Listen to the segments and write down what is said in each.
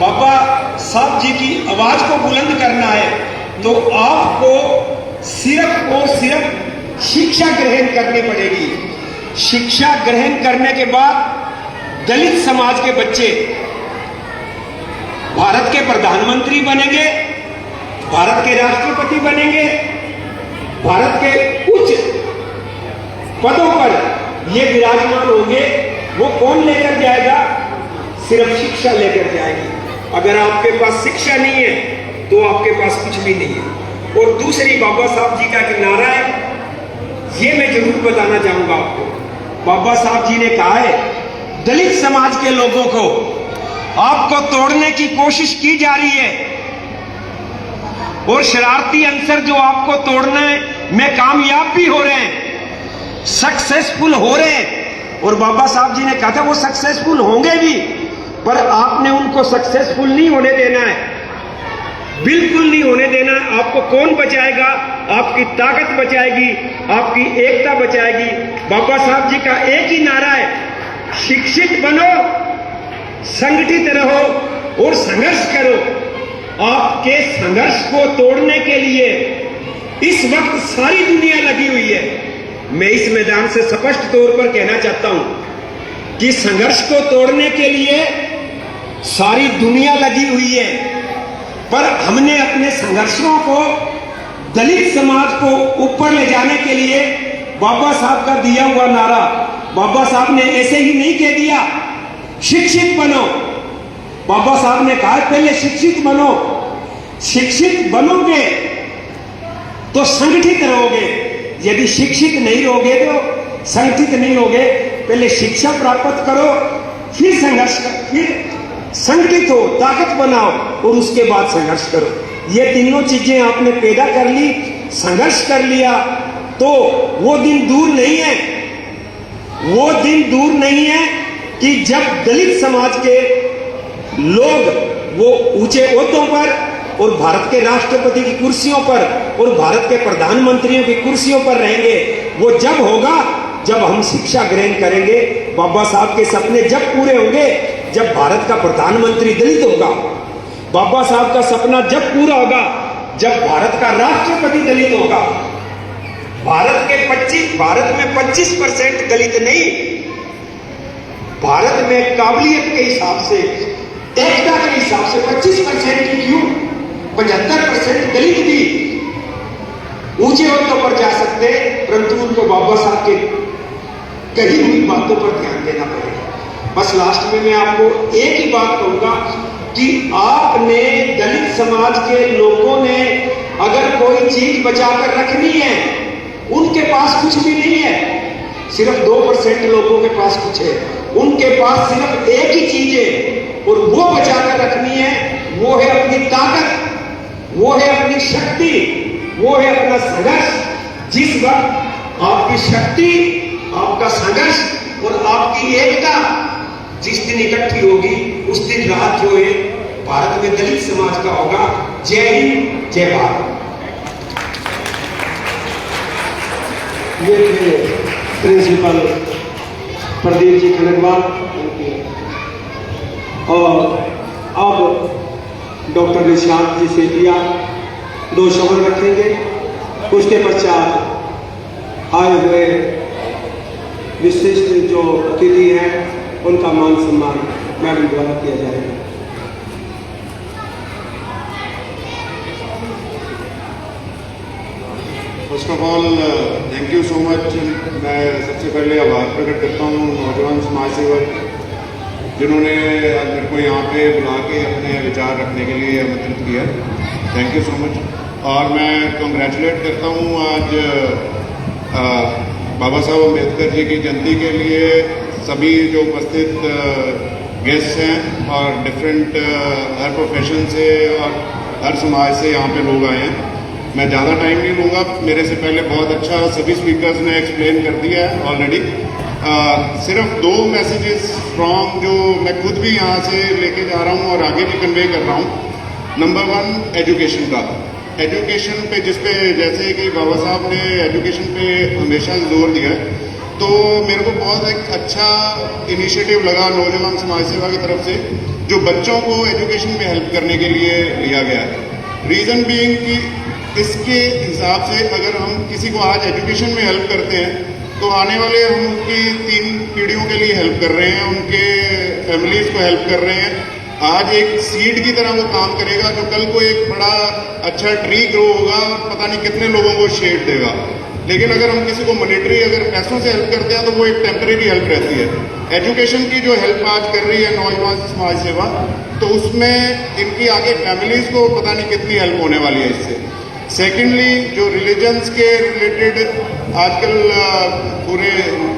बाबा साहब जी की आवाज को बुलंद करना है तो आपको सिर्फ और सिर्फ शिक्षा ग्रहण करनी पड़ेगी। शिक्षा ग्रहण करने के बाद दलित समाज के बच्चे भारत के प्रधानमंत्री बनेंगे, भारत के राष्ट्रपति बनेंगे, भारत के उच्च पदों पर ये विराजमान होंगे। वो कौन लेकर जाएगा? सिर्फ शिक्षा लेकर जाएगी। अगर आपके पास शिक्षा नहीं है तो आपके पास कुछ भी नहीं है। और दूसरी बाबा साहब जी का एक नारा है, ये मैं जरूर बताना चाहूंगा आपको। बाबा साहब जी ने कहा है, दलित समाज के लोगों को आपको तोड़ने की कोशिश की जा रही है और शरारती अंसर जो आपको तोड़ने में कामयाब भी हो रहे हैं, सक्सेसफुल हो रहे हैं। और बाबा साहब जी ने कहा था वो सक्सेसफुल होंगे भी, पर आपने उनको सक्सेसफुल नहीं होने देना है, बिल्कुल नहीं होने देना। आपको कौन बचाएगा? आपकी ताकत बचाएगी, आपकी एकता बचाएगी। बाबा साहब जी का एक ही नारा है, शिक्षित बनो, संगठित रहो और संघर्ष करो। आपके संघर्ष को तोड़ने के लिए इस वक्त सारी दुनिया लगी हुई है। मैं इस मैदान से स्पष्ट तौर पर कहना चाहता हूं कि संघर्ष को तोड़ने के लिए सारी दुनिया लगी हुई है, पर हमने अपने संघर्षों को, दलित समाज को ऊपर ले जाने के लिए बाबा साहब का दिया हुआ नारा, बाबा साहब ने ऐसे ही नहीं कह दिया शिक्षित बनो। बाबा साहब ने कहा पहले शिक्षित बनो, शिक्षित बनोगे तो संगठित रहोगे। यदि शिक्षित नहीं रहोगे तो संगठित नहीं रहोगे। पहले शिक्षा प्राप्त करो, फिर संघर्ष करो, फिर संगठित हो, ताकत बनाओ और उसके बाद संघर्ष करो। ये तीनों चीजें आपने पैदा कर ली, संघर्ष कर लिया, तो वो दिन दूर नहीं है, वो दिन दूर नहीं है कि जब दलित समाज के लोग वो ऊंचे ओहदों पर और भारत के राष्ट्रपति की कुर्सियों पर और भारत के प्रधानमंत्रियों की कुर्सियों पर रहेंगे। वो जब होगा जब हम शिक्षा ग्रहण करेंगे। बाबा साहब के सपने जब पूरे होंगे जब भारत का प्रधानमंत्री दलित होगा। बाबा साहब का सपना जब पूरा होगा जब भारत का राष्ट्रपति दलित होगा। भारत में 25% दलित नहीं, भारत में काबिलियत के हिसाब से, एकता के हिसाब से 25% ही क्यों, 75% दलित भी ऊंचे ओहदों पर जा सकते हैं, परंतु उनको बाबा साहब के कही हुई बातों पर ध्यान देना पड़ेगा। बस लास्ट में मैं आपको एक ही बात कहूंगा कि आपने, दलित समाज के लोगों ने अगर कोई चीज बचाकर रखनी है, उनके पास कुछ भी नहीं है, सिर्फ 2% लोगों के पास कुछ है। उनके पास सिर्फ एक ही चीज है और वो बचाकर रखनी है, वो है अपनी ताकत, वो है अपनी शक्ति, वो है अपना संघर्ष। जिस वक्त आपकी शक्ति, आपका संघर्ष और आपकी एकता जिस दिन इकट्ठी होगी, उस दिन राज जो है भारत में दलित समाज का होगा। जय हिंद, जय भारत। ये थे प्रिंसिपल प्रदीप जी खड़गवाल और अब डॉक्टर निशांत जी सेठिया 2 शब्द रखेंगे। उसके पश्चात आए हुए विशिष्ट जो अतिथि हैं उनका मान सम्मान मैडम द्वारा किया जाएगा। First of all thank you so much. मैं सबसे पहले आभार प्रकट करता हूँ नौजवान समाज सेवक जिन्होंने मेरे को यहाँ पे बुला के अपने विचार रखने के लिए आमंत्रित किया। Thank you so much. और मैं कॉन्ग्रेचुलेट करता हूँ आज बाबा साहब अम्बेडकर जी की जयंती के लिए सभी जो उपस्थित गेस्ट हैं और डिफरेंट हर प्रोफेशन से और हर समाज से यहाँ पे लोग आए हैं। मैं ज़्यादा टाइम नहीं लूँगा, मेरे से पहले बहुत अच्छा सभी स्पीकर्स ने एक्सप्लेन कर दिया है ऑलरेडी। सिर्फ 2 मैसेजेस फ्रॉम जो मैं खुद भी यहाँ से लेके जा रहा हूँ और आगे भी कन्वे कर रहा हूँ। नंबर 1 एजुकेशन का, एजुकेशन पे जिस पे जैसे कि बाबा साहब ने एजुकेशन पे हमेशा जोर दिया है तो मेरे को बहुत एक अच्छा इनिशिएटिव लगा नौजवान समाज सेवा की तरफ से, जो बच्चों को एजुकेशन में हेल्प करने के लिए लिया गया है। रीज़न बीइंग कि इसके हिसाब से अगर हम किसी को आज एजुकेशन में हेल्प करते हैं तो आने वाले हम उनकी 3 पीढ़ियों के लिए हेल्प कर रहे हैं, उनके फैमिलीज को हेल्प कर रहे हैं। आज एक सीड की तरह वो काम करेगा जो कल को एक बड़ा अच्छा ट्री ग्रो होगा और पता नहीं कितने लोगों को शेड देगा। लेकिन अगर हम किसी को मॉनेटरी अगर पैसों से हेल्प करते हैं तो वो एक टेम्परेरी हेल्प रहती है। एजुकेशन की जो हेल्प आज कर रही है नौजवान समाज सेवा, तो उसमें इनकी आगे फैमिलीज को पता नहीं कितनी हेल्प होने वाली है इससे। सेकेंडली, जो रिलीजन्स के रिलेटेड आजकल पूरे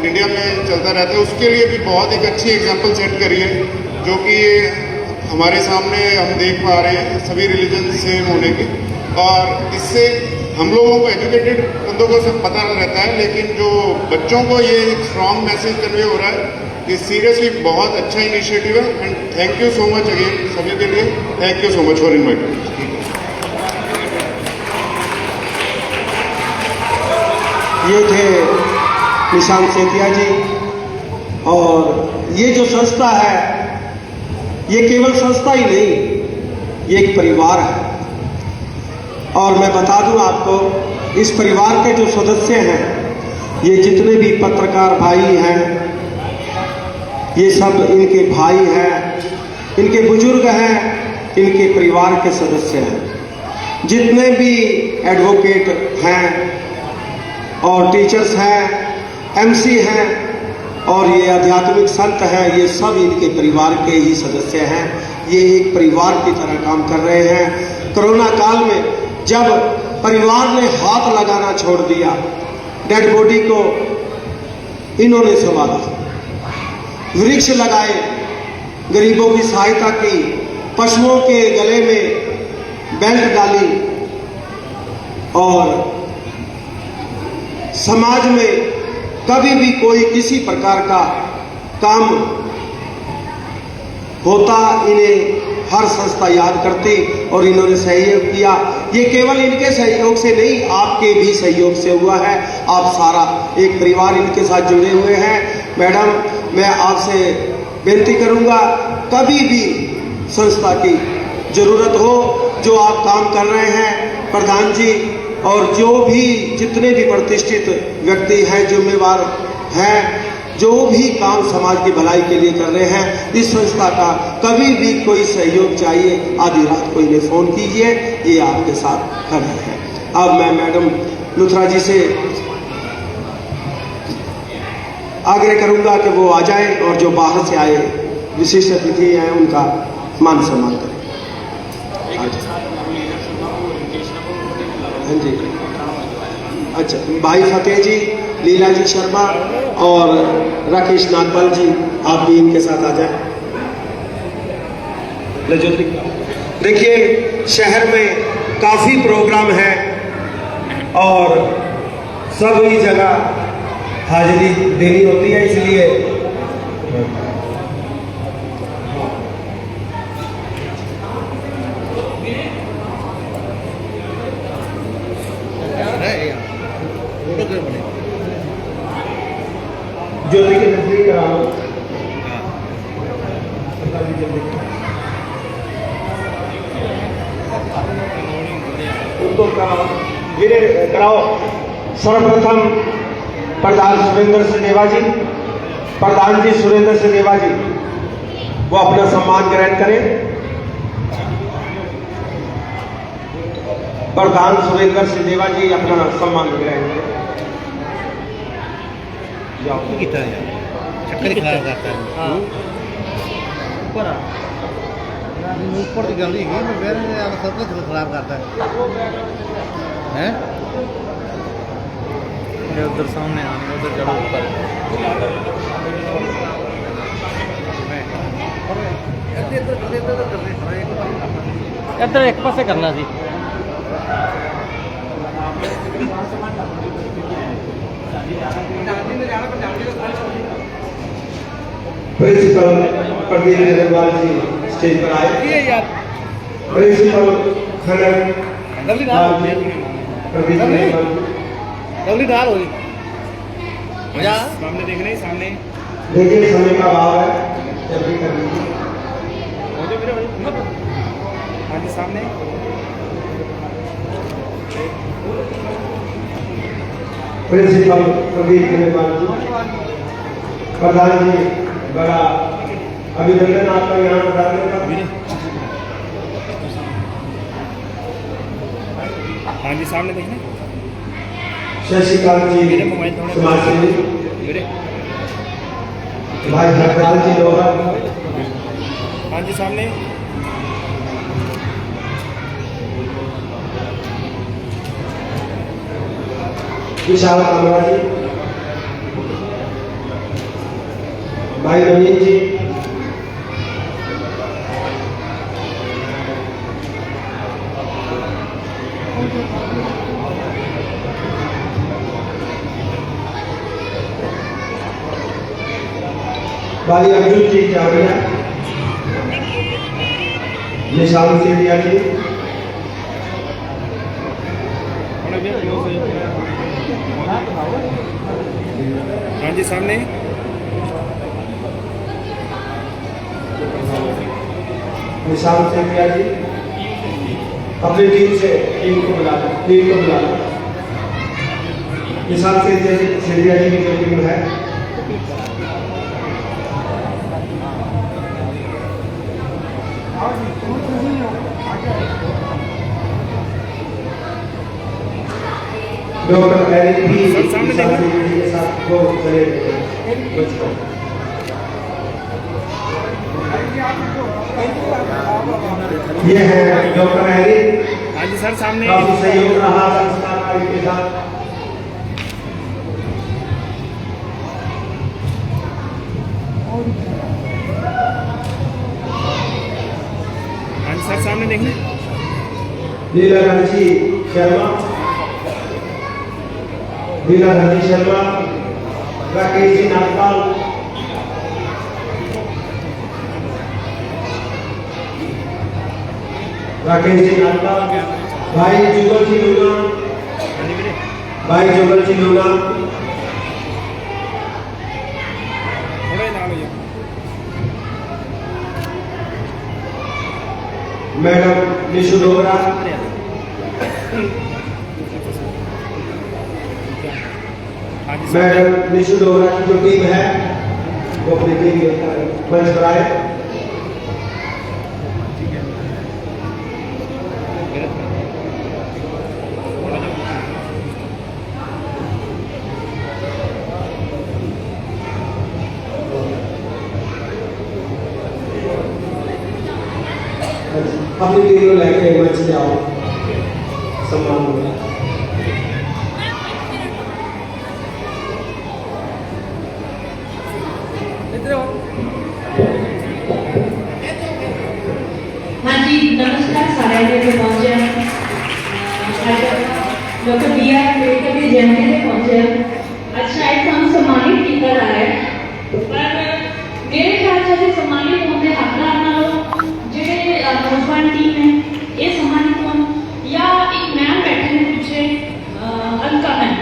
इंडिया में चलता रहता है, उसके लिए भी बहुत एक अच्छी एग्जाम्पल सेट करी है, जो कि हमारे सामने हम देख पा रहे हैं सभी रिलीजन सेम होने की। और इससे हम लोगों को एजुकेटेड बंदों को सब पता रहता है, लेकिन जो बच्चों को ये एक स्ट्रॉन्ग मैसेज कन्वे हो रहा है, ये सीरियसली बहुत अच्छा इनिशिएटिव है। And thank you so much again सभी के लिए। Thank you so much for inviting. ये थे निशांत सेतिया जी। और ये जो संस्था है, ये केवल संस्था ही नहीं, ये एक परिवार है। और मैं बता दूं आपको, इस परिवार के जो सदस्य हैं, ये जितने भी पत्रकार भाई हैं, ये सब इनके भाई हैं, इनके बुजुर्ग हैं, इनके परिवार के सदस्य हैं। जितने भी एडवोकेट हैं और टीचर्स हैं, एमसी हैं और ये आध्यात्मिक संत हैं, ये सब इनके परिवार के ही सदस्य हैं। ये एक परिवार की तरह काम कर रहे हैं। कोरोना काल में जब परिवार ने हाथ लगाना छोड़ दिया, डेड बॉडी को इन्होंने संभाला, वृक्ष लगाए, गरीबों की सहायता की, पशुओं के गले में बेल्ट डाली और समाज में कभी भी कोई किसी प्रकार का काम होता, इन्हें हर संस्था याद करती और इन्होंने सहयोग किया। ये केवल इनके सहयोग से नहीं, आपके भी सहयोग से हुआ है। आप सारा एक परिवार इनके साथ जुड़े हुए हैं। मैडम, मैं आपसे बेनती करूंगा, कभी भी संस्था की जरूरत हो, जो आप काम कर रहे हैं, प्रधान जी और जो भी जितने भी प्रतिष्ठित व्यक्ति हैं, जिम्मेवार हैं, जो भी काम समाज की भलाई के लिए कर रहे हैं, इस संस्था का कभी भी कोई सहयोग चाहिए, आधी रात को इन्हें फोन कीजिए, ये आपके साथ खड़े हैं। अब मैं मैडम लुथरा जी से आग्रह करूंगा कि वो आ जाएं और जो बाहर से आए विशिष्ट अतिथि हैं उनका मान सम्मान करें। हाँ जी, अच्छा, भाई फतेह जी, लीला जी शर्मा और राकेश नागपाल जी, आप भी इनके साथ आ जाएं। देखिए, शहर में काफी प्रोग्राम है और सभी जगह हाजिरी देनी होती है, इसलिए ज्योति के नजदीक कराओ। उनको कराओ। सर्वप्रथम प्रधान सुरेंद्र सचदेवा जी, प्रधान जी सुरेंद्र सचदेवा जी, वो अपना सम्मान ग्रहण करें। प्रधान सुरेंद्र सचदेवा जी अपना सम्मान ग्रहण करें। चक्कर खराब करता है ऊपर की गल सब कुछ खराब करता है। उधर सामने आने, उधर चढ़ो ऊपर। इधर एक पासे करना सी। प्रिंसिपल प्रदीप अग्रवाल जी स्टेज पर आए। प्रिंसिपल खनन लवली डाल होगी। सामने देखना ही सामने देखिए समय का अभाव है, जल्दी कर लीजिए। हाँ जी सामने प्रिंसिपल प्रदीप खंडेलवाल जी, प्रधान जी, बड़ा अभिनंदन आपका यहाँ पधारने का। हाँ जी सामने देखना शशिकांत जी, समाज सेवी, भाई हरपाल जी लोहा, हाँ जी सामने विशाल कामरा जी, भाई नवीन जी, भाई अर्जुन जी चावड़िया, निशान सेठिया जी, हाँ जी सामने निशान सेठिया जी, अपनी टीम से टीम को बुला निशान सेठिया जी की जो टीम है, डॉक्टर एरिक भी सामने निशान सेठिया जी के साथ वो चले ये है डॉक्टर एरिक, हाँ जी सर सामने काफी सहयोग रहा संस्था कार्य के साथ। हाँ जी सर सामने देखना लीलाधर जी शर्मा, राकेश जी नागपाल, भाई जुगल जी लूना, थोड़ा ही नाम है मैडम निशु डोगरा, हाँ जी मैडम निशु डोगरा की जो टीम है वो अपनी टीम मंच पर आए। अपनी टीम को लेके मंच पे आओ, सम्मान होगा। हाँ जी नमस्कार सारे जो पहुंचे डॉक्टर बी आर अम्बेडकर की जयंती से पहुंचे। अच्छा एक हम सम्मानित किया जा रहा है, पर मेरे ख्याल से सम्मानित होने हकदार ना लोग जेडे नौजवान टीम है ये सम्मानित हो, या एक मैम बैठे हैं पीछे अलका मैम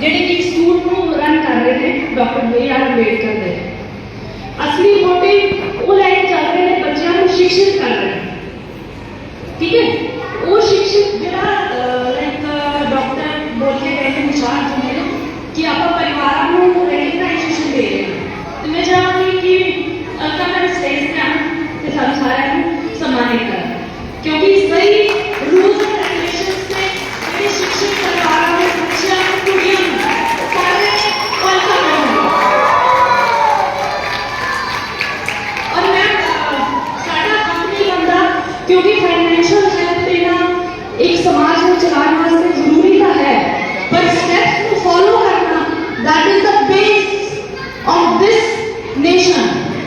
जेडे एक स्कूल को रन कर रहे थे डॉक्टर बी आर अम्बेडकर दे। असली मोटिव वो लाइन चल रहे हैं बच्चों को शिक्षित कर रहे हैं, ठीक है। वो शिक्षित जरा लाइक डॉक्टर बोल के गए थे विचार जो मेरे कि आप परिवार को रेटिंग एजुकेशन दे रहे हैं, तो मैं चाहूंगी कि अलका मैम स्टेज पे आए तो सब सारे सम्मानित करें, क्योंकि सही रूल्स एंड रेगुलेशंस से मेरे शिक्षित परिवार में बच्चे कुड़ियां सारे अलका मैम और मैम सारा कंपनी बंदा, क्योंकि फाइनेंशियल हेल्थ देना एक समाज को चलाने वास्ते जरूरी का है, पर स्टेप्स को फॉलो करना that is the base of this nation.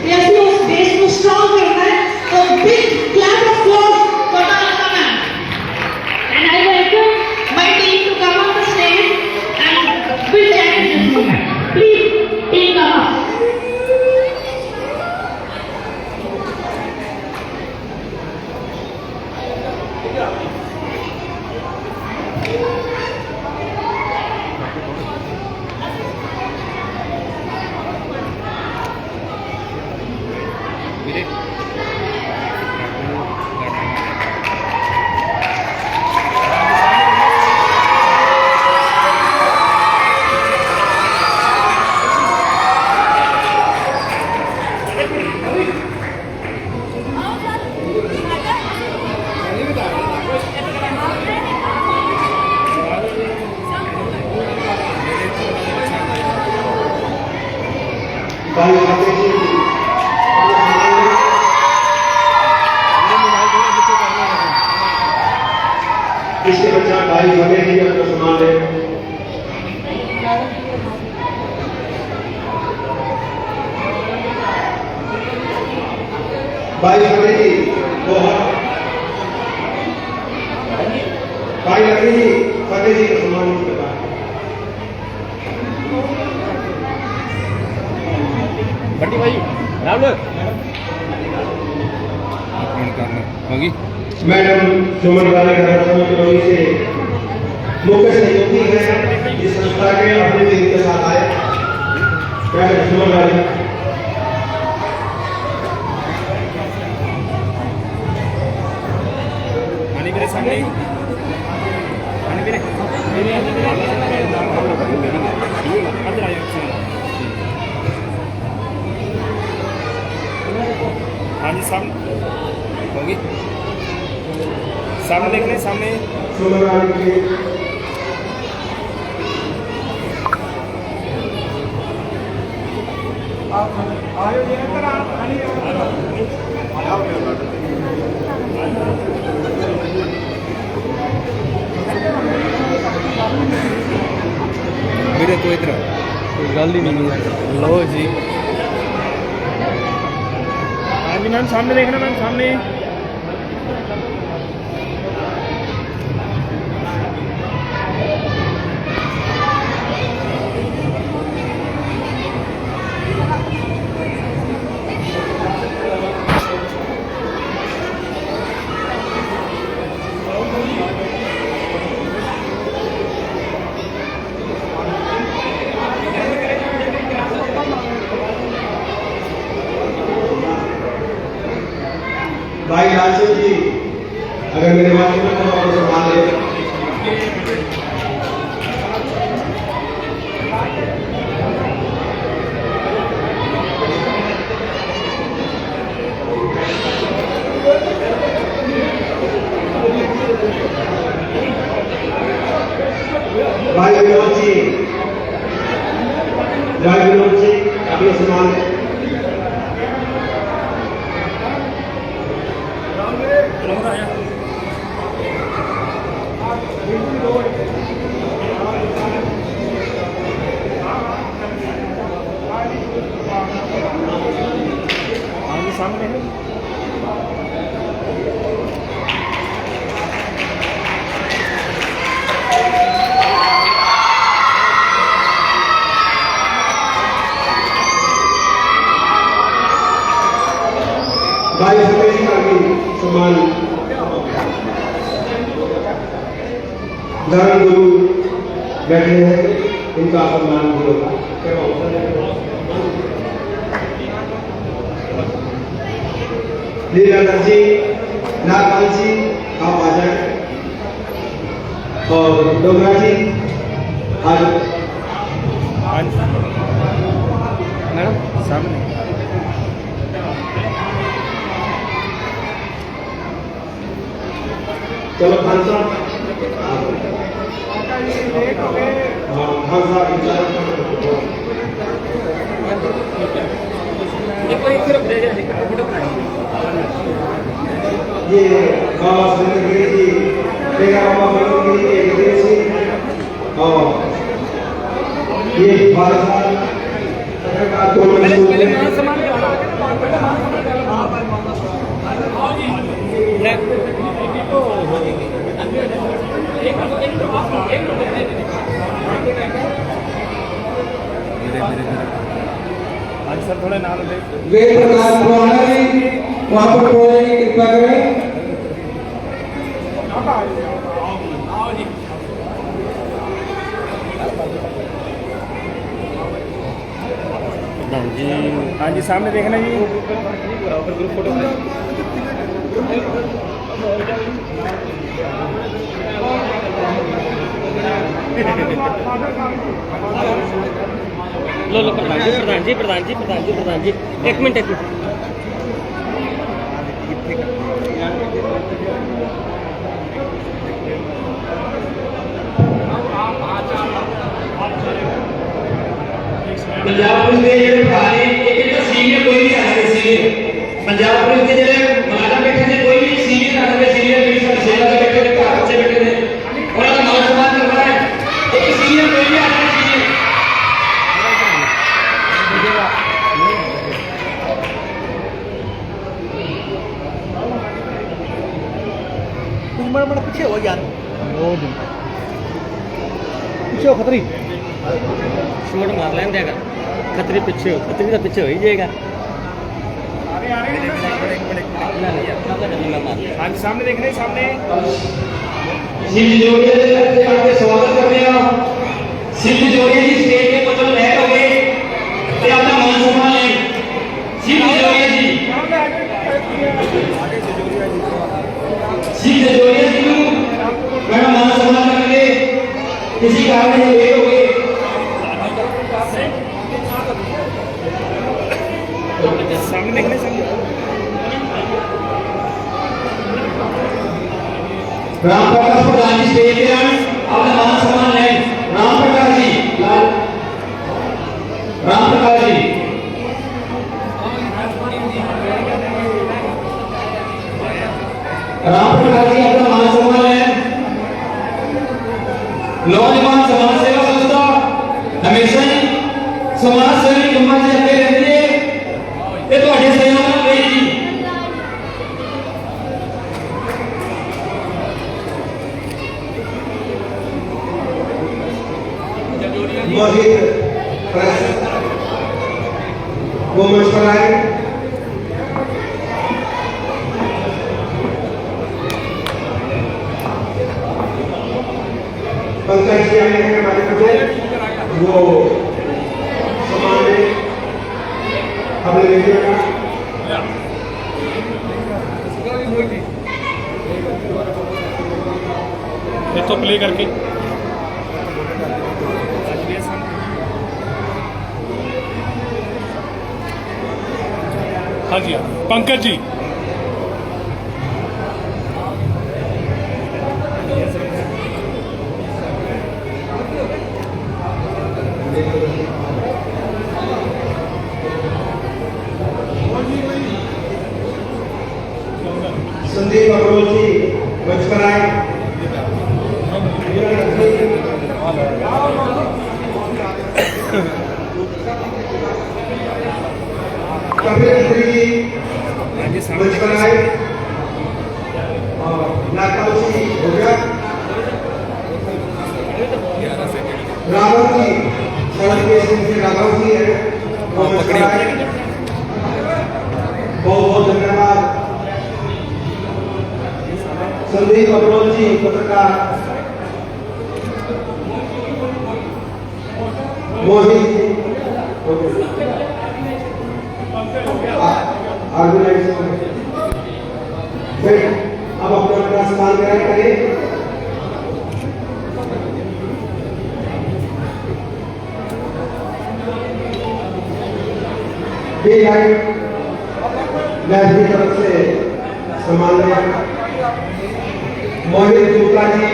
ऐसे उस देश को स्ट्रॉन्ग करना है तो big clap of applause for Alka ma'am and I welcome my team to come on the stage and will challenge this movement. Please team come up. भाई फतेह जी इसके बच्चा भाई फतेह जी का सम्मान है। भाई फतेह जी बहुत भाई लकड़ी जी फतेह जी का सम्मान नहीं करता। बट्टी भाई राहुल होगी मैडम सुमन वाले कलौनी से मुख्य सहयोगी है इस संस्था के अपने भी इनके साथ आए। मैडम सुमन वाले पानी मेरे सामने पानी मेरे अंदर आइए हाँ जी सामने होगी सामने देख लें सामने सुमन वाले के मेरे तो इतना गल ही नहीं लो जी हाँ जी मैम सामने देखना मैम सामने भाई लालचंद जी अगर मेरे बात सुनो तो आपको सम्मान ले। भाई विनोद जी अपने सम्मान ले। सामने है भाई फतेह जी का भी सम्मान धर्म गुरु बैठे हैं उनका सम्मान भी होगा। लीलाधर जी नागपाल जी आप आ जाए और डोगरा जी आज मैडम सामने चलो खान साहब खान साहब ये बाबा सुरेंद्र गिरी जी मेरा बाबा सुरेंद्र गिरी के विदेशी और ये भारत सरकार आज सर थोड़े नाम ले वेद प्रकाश पुराना जी वहां पर बोलने की कृपा करें। प्रधान जी हाँ जी सामने देखना जी। ग्रुप फोटो लो लो प्रधान जी एक मिनट पंजाब पुलिस के ਜਿਹੜੇ ਭਾਰੀ ਇੱਕ ਤਾਂ ਸੀਨੀਅਰ ਕੋਈ ਨਹੀਂ ਆ ਸਕਦੇ ਸੀਨੀਅਰ ਪੰਜਾਬ ਪੁਲਿਸ ਦੇ ਜਿਹੜੇ ਮੁਲਾਜ਼ਮ ਬੈਠੇ ਨੇ ਕੋਈ ਵੀ ਸੀਨੀਅਰ ਆ ਸਕਦੇ ਸੀਨੀਅਰ ਵੀ ਸਾਡੇ ਸੇਵਾ ਦੇ ਬੈਠੇ ਨੇ ਘਰ ਬੱਚੇ ਬੈਠੇ ਨੇ ਉਹਨਾਂ ਦਾ ਮਾਨ ਸਨਮਾਨ ਕਰਵਾ ਹੈ ਇੱਕ ਸੀਨੀਅਰ ਕੋਈ ਨਹੀਂ ਆ ਸਕਦਾ ਸੀਨੀਅਰ तुम बड़ा पीछे हो यार, पीछे हो खतरी। शॉट मार लें देगा खतरे पीछे हो ही जाएगा। हाँ जी सामने देखना है सामने। सिंध जोड़िया के तरफ से आपके स्वागत करते हैं। सिंध जोड़िया जी स्टेज के कुछ लैक हो गए ते अपना मान सम्मान लें। सिंध जोड़िया जी को मैं मान सम्मान करेंगे। किसी कारण से लेट हो गए सामने देखना है सामने। राम प्रकाश प्रधान जी स्टेज पे आए अपना मान सम्मान लें। राम प्रकाश जी राम प्रकाश जी अपना मान सम्मान लें। नौजवान समाज सेवा संस्था हमेशा ही समाज सेवी कंमां च अगे रहंदी है ते तुहाडे सहयोग नाल होई जी। मोहित प्रेस वो मंच पर आए। पंकज जी आए हैं हमारे को, वो सम्मान में अपने बेटे का तो प्ले करके हाँ जी पंकज जी संदीप अग्रवाल जी मंच पर आए। कपिल खत्री जी मंच पर आए। और नागपाल जी हो गया। राघव जी सड़क के से राघव जी है वो मंच पर आए। बहुत बहुत धन्यवाद। संदीप अग्रवाल जी पत्रकार, मोहित जी ऑर्गेनाइजर। फिर अब अपना अपना स्थान ग्रहण करें। बी लाइट मैच की तरफ से सम्मान लिया। मोहित गुप्ता जी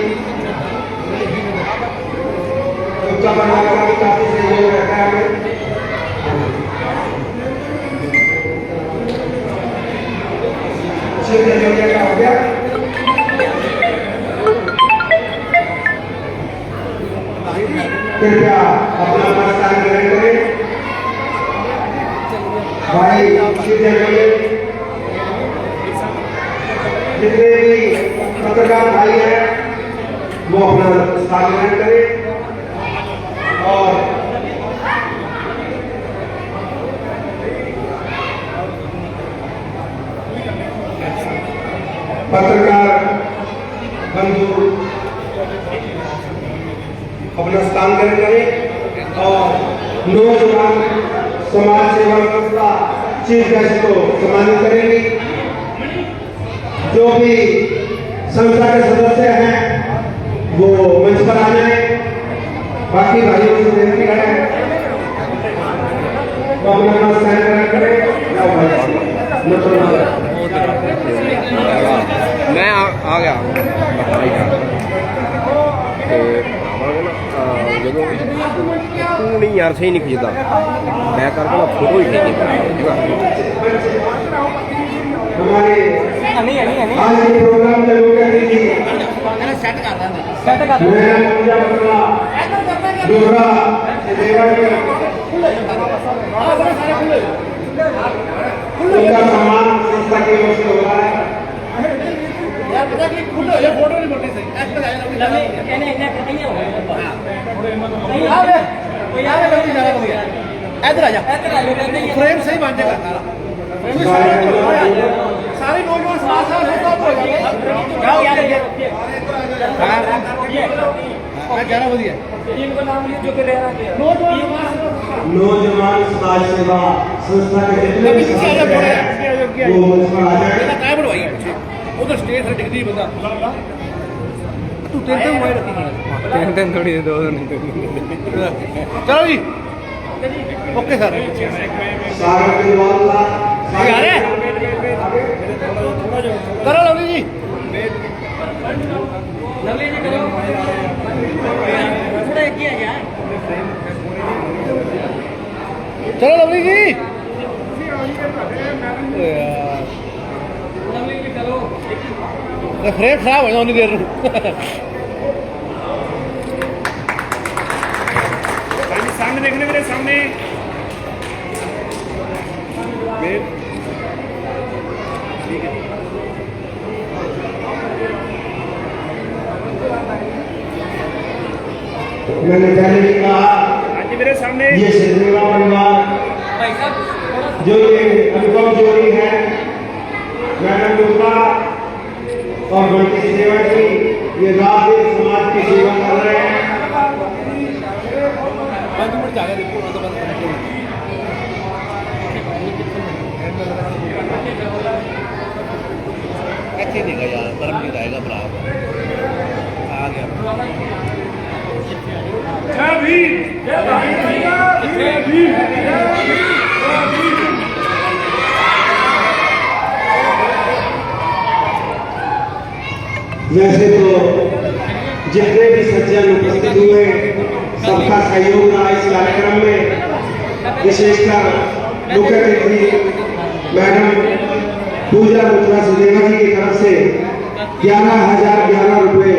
उनका बनाने का भी काफी सहयोग रहता है हमें। शिव जजोरिया का हो गया। कृपया अपना अपना स्थान ग्रहण करें। भाई शिव जजोरिया जितने भी पत्रकार भाई हैं वो अपना स्थान ग्रहण करें। और पत्रकार बंधु अपना स्थान ग्रहण करें। और नौजवान समाज सेवा संस्था चीफ गेस्ट को सम्मानित करेंगे। जो भी संस्था के सदस्य हैं वो मंच पर आ जाए। बाकी भाइयों से विनती है तो अपना नाम साइन करें। मैं आ गया ਤੇ ਭਰਾਵਾਂ ਜਦੋਂ ਤੂੰ ਨਹੀਂ ਯਾਰ ਸਹੀ ਨਹੀਂ ਖਿੱਚਦਾ ਮੈਂ ਕਰਕੇ ਨਾ ਫੋਟੋ ਹੀ ਖਿੱਚੀ हमारे आज के प्रोग्राम के लोग सेट कर दूसरा उनका सम्मान संस्था की ओर से हो रहा है। फ्रेम सही बन जाएगा सारे नौजवान समाज जाओ यार ग्यारह बजे नौजवान समाज सेवा संस्था के जितने भी सदस्य हैं वो मंच पर आ जाए। काय बढ़वाई उधर स्टेज से डिग्री बंदा तू तीन मोबाइल रखी तीन थोड़ी दो चलो जी ओके सर सारा परिवार यार करो लवली जी चलो लवली जी फ्रेम खराब हो जाए उन्नी देर सामने देखने मेरे सामने मैंने पहले भी कहा आज मेरे सामने ये सिद्धेवा परिवार जो ये अनुपम जोड़ी है मैडम दुर्गा और बंटी सेवा जी ये रात दिन समाज की सेवा कर रहे हैं। अच्छे देगा यार कर्म नहीं जाएगा बराबर आ गया वैसे तो जितने भी सज्जन उपस्थित हुए सबका सहयोग रहा इस कार्यक्रम में। विशेषकर मुख्य अतिथि मैडम पूजा मित्रा सुदेवा जी की तरफ से 11,011 रुपए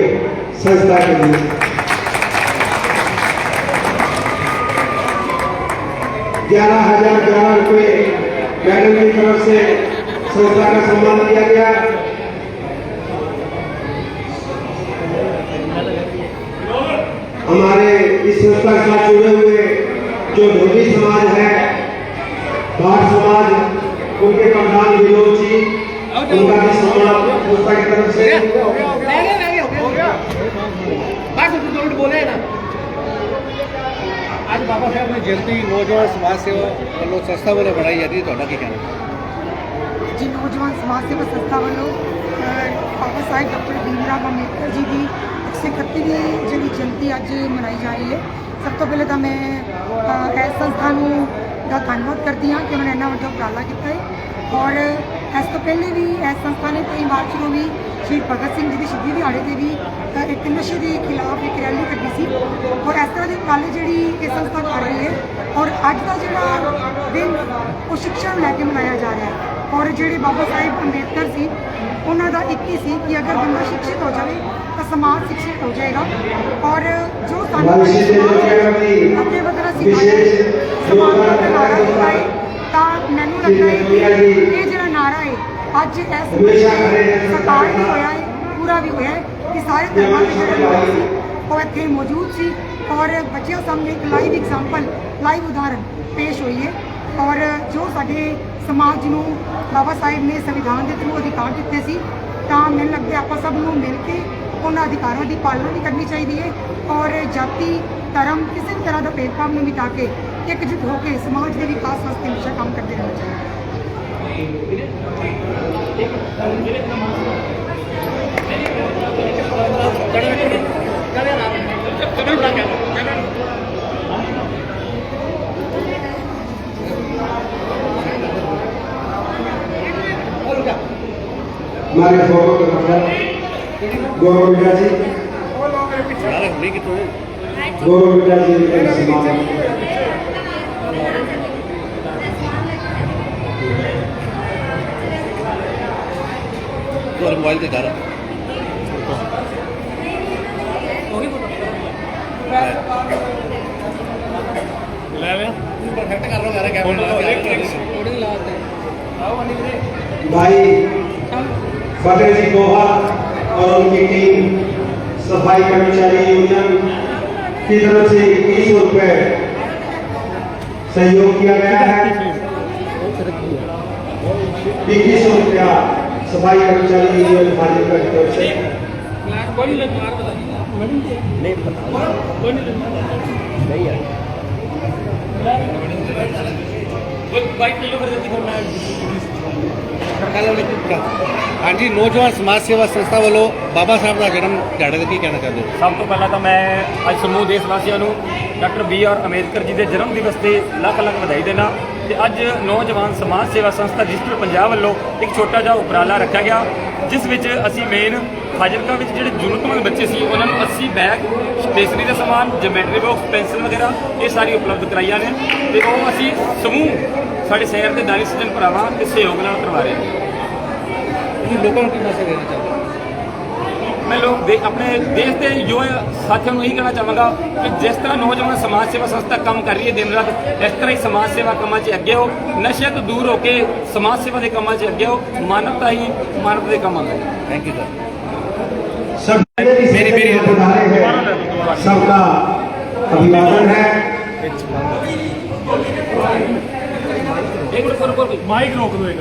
संस्था के लिए 11,011 रुपए मैडम की तरफ से संस्था का सम्मान किया गया। हमारे इस संस्था के साथ जुड़े हुए जो धोबी समाज है भाट समाज उनके प्रधान विनोद जी उनका भी सम्मान संस्था की तरफ से बोले ना आज बाबा साहब ने जयंती नौजवान समाज सेवा वालों संस्था वालों बढ़ाई जाती है तो की कहना जी नौजवान समाज सेवा संस्था वालों बाबा साहेब डॉक्टर भीमराव अंबेडकर जी की 131वीं जी जयंती अज मनाई जा रही है। सब तो पहले तो मैं इस संस्था का धन्यवाद करती हाँ कि उन्होंने इन्ना वड्डा उपराला किया है। और इस तो पहले भी इस संस्था ने 23 मार्च को भी शहीद भगत सिंह जी की शहीदी दिहाड़े से भी एक नशे के खिलाफ एक रैली कटी सी और इस तरह के उपराले जी ये संस्था कर रही है। और अज का जो दिन वो शिक्षा लैके मनाया जा रहा है। और जोड़े बाबा साहेब अंबेडकर से उन्होंने एक ही सी कि अगर बंदा शिक्षित हो जाए तो समाज शिक्षित हो जाएगा। और जो मैनू लगता है कि ये जो नारा है अज इस सरकार भी होया है पूरा भी होया है कि सारे धर्मों के जो लोग वो इतने मौजूद सी और बच्चों सामने एक लाइव एग्जाम्पल लाइव उदाहरण पेश हुई है। और जो साडे समाज नूं बाबा साहिब ने संविधान के थ्रू अधिकार दिते सी तां मैनूं लगदा आपां सब नूं मिल के उन्हां अधिकारों की पालना भी करनी चाहिए है। और जाति धर्म किसी भी तरह का भेदभाव नहीं मिटा के एकजुट होकर समाज के विकास वास्ते हमेशा काम करते रहना चाहिए। हमारे फोटोग्राफर गौरव मीडिया जी, गौरव मीडिया जी का सम्मान। मोबाइल के कारण भाई फतेह जी गोहा और उनकी टीम सफाई कर्मचारी यूनियन की तरफ से 2100 रुपए सहयोग किया गया है। 2100 रुपया सफाई कर्मचारी यूनियन फाजिलका की तरफ से। हाँ जी, नौजवान समाज सेवा संस्था वालों बाबा साहब का जन्म दिहाड़े का की कहना चाहते हो? ਸਭ ਤੋਂ ਪਹਿਲਾਂ ਤਾਂ ਮੈਂ ਅੱਜ ਸਮੂਹ ਦੇਸ਼ ਵਾਸੀਆਂ ਨੂੰ ਡਾਕਟਰ B.R. ਅੰਬੇਦਕਰ ਜੀ ਦੇ ਜਨਮ ਦਿਵਸ ਤੇ ਲੱਖ ਲੱਖ ਵਧਾਈ ਦੇਣਾ। ਤੇ ਅੱਜ ਨੌਜਵਾਨ ਸਮਾਜ ਸੇਵਾ ਸੰਸਥਾ ਡਿਸਟ੍ਰਿਕਟ ਪੰਜਾਬ ਵੱਲੋਂ ਇੱਕ ਛੋਟਾ ਜਿਹਾ ਉਪਰਾਲਾ ਰੱਖਿਆ ਗਿਆ, ਜਿਸ ਵਿੱਚ ਅਸੀਂ ਮੇਨ ਫਾਜ਼ਿਲਕਾ ਵਿੱਚ ਜਿਹੜੇ ਜ਼ਰੂਰਤਮੰਦ ਬੱਚੇ ਸੀ ਉਹਨਾਂ ਨੂੰ 80 ਬੈਗ ਸਟੇਸ਼ਨਰੀ ਦਾ ਸਮਾਨ, ਜਮੈਟਰੀ ਬਾਕਸ, ਪੈਨਸਿਲ ਵਗੈਰਾ ਇਹ ਸਾਰੀ ਉਪਲਬਧ ਕਰਾਈਆਂ ਨੇ। ਤੇ ਉਹ ਅਸੀਂ ਸਮੂਹ ਸਾਡੇ ਸ਼ਹਿਰ ਦੇ ਦਾਨੀ ਸੱਜਣ ਭਰਾਵਾਂ ਤੇ ਸਹਿਯੋਗ ਨਾਲ ਕਰਵਾ ਰਹੇ ਹਾਂ। लोगों को मैसेज देना चाहते हैं? मैं लोग अपने देश के युवा साथियों को यही कहना चाहूँगा कि जिस तरह नौजवान समाज सेवा संस्था काम कर रही है दिन रात, इस तरह ही समाज सेवा कामों से अगे हो, नशे तो दूर होकर समाज सेवा के कामों से अगे हो। मानवता ही मानवता के काम आता है। Thank you sir. सब मेरी सबका अभिवादन है। माइक रोक दो एक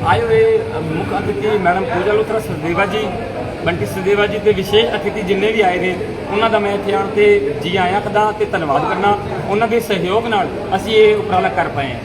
आए हुए मुख्य अतिथि मैडम पूजा लुथरा सचदेवा जी, बंटी सचदेवा जी ते विशेष अतिथि जिन्ने भी आए ने उन्हों का मैं इत्थे आण ते जी आया कदा ते धन्नवाद करना। उन्होंने सहयोग नाल असीं ये उपराला कर पाए हैं।